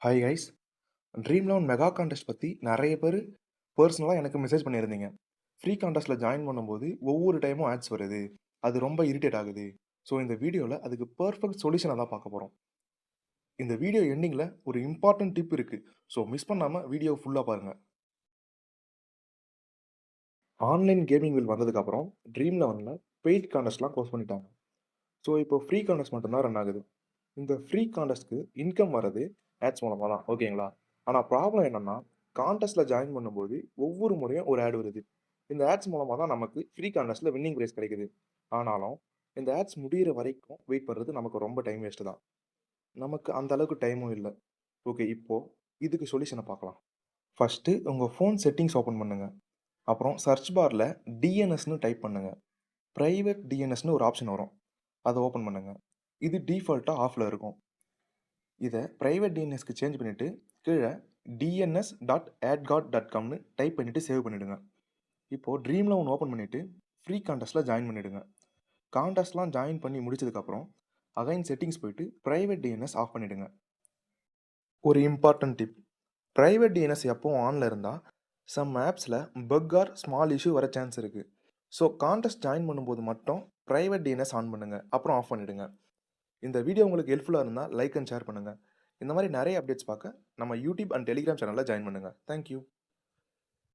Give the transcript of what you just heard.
Hi guys. Dream Eleven mega contest பத்தி நெறைய பேரு பெர்சனலா எனக்கு மெசேஜ் பண்ணியிருந்தீங்க. ஃப்ரீ கான்டெஸ்ட்ல ஜாயின் பண்ணும்போது ஒவ்வொரு டைமும் ஆட்ஸ் வருது. அது ரொம்ப இரிட்டேட் ஆகுது. ஸோ இந்த வீடியோல அதுக்கு பெர்ஃபெக்ட் சொல்யூஷன தான் பார்க்க போறோம். இந்த வீடியோ எண்டிங்ல ஒரு இம்பார்ட்டன்ட் டிப் இருக்கு. ஸோ மிஸ் பண்ணாம வீடியோ ஃபுல்லா பாருங்க. ஆன்லைன் கேமிங் வில் வந்ததுக்கப்புறம் ட்ரீம் லெவன்ல பெய்ட் கான்டெஸ்ட்லாம் க்ளோஸ் பண்ணிட்டாங்க. ஸோ இப்போ ஃப்ரீ கான்டெஸ்ட் மட்டும் தான் ரன் ஆகுது. இந்த ஃப்ரீ கான்டெஸ்ட்க்கு இன்கம் வரது ஆட்ஸ் மூலமா தான். ஓகேங்களா? ஆனா ப்ராப்ளம் என்னன்னா, கான்டெஸ்ட்ல ஜாயின் பண்ணும்போது ஒவ்வொரு முறையும் ஒரு ஆட் வருது. இந்த ஆட்ஸ் மூலமா தான் நமக்கு ஃப்ரீ கான்டெஸ்ட்ல வின்னிங் பிரைஸ் கிடைக்குது. ஆனாலும் இந்த ஆட்ஸ் முடியிற வரைக்கும் வெயிட் பண்றது நமக்கு ரொம்ப டைம் வேஸ்ட் தான். நமக்கு அந்த அளவுக்கு டைமும் இல்ல. ஓகே, இப்போ இதுக்கு சொல்யூஷன பார்க்கலாம். ஃபர்ஸ்ட்டு உங்க ஃபோன் செட்டிங்ஸ் ஓப்பன் பண்ணுங்க. அப்புறம் சர்ச் பார்ல டிஎன்எஸ்ன்னு டைப் பண்ணுங்க. பிரைவேட் டிஎன்எஸ்ன்னு ஒரு ஆப்ஷன் வரும். அத ஓப்பன் பண்ணுங்க. இது டிஃபால்ட்டா ஆஃப்ல இருக்கும். இத பிரைவேட் டிஎன்எஸ்க்கு சேஞ்ச் பண்ணிட்டு, கீழ dns.adgod.comனு டைப் பண்ணிட்டு சேவ் பண்ணிடுங்க. இப்போ ட்ரீம்ல ஒண்ணு ஓப்பன் பண்ணிட்டு, ஃப்ரீ கான்டெஸ்ட்ல ஜாயின் பண்ணிடுங்க. கான்டெஸ்ட்லாம் ஜாயின் பண்ணி முடிச்சதுக்கப்புறம், அகைன் செட்டிங்ஸ் போயிட்டு பிரைவேட் டிஎன்எஸ் ஆஃப் பண்ணிடுங்க. ஒரு இம்பார்ட்டன்ட் டிப். பிரைவேட் டிஎன்எஸ் எப்பவும் ஆன்ல இருந்தா, சம் ஆப்ஸ்ல பக் ஆர் ஸ்மால் இஷ்யூ வர சான்ஸ் இருக்கு. ஸோ கான்டெஸ்ட் ஜாயின் பண்ணும்போது மட்டும் பிரைவேட் டிஎன்எஸ் ஆன் பண்ணுங்க. அப்புறம் ஆஃப் பண்ணிடுங்க. இந்த வீடியோ உங்களுக்கு ஹெல்ப்ஃபுல்லா இருந்தா லைக் அண்ட் ஷேர் பண்ணுங்க. இந்த மாரி நெறைய அப்டேட்ஸ் பார்க்க நம்ம யூடியூப் அண்ட் டெலிகிராம் சேனல்ல ஜாயின் பண்ணுங்க. Thank you.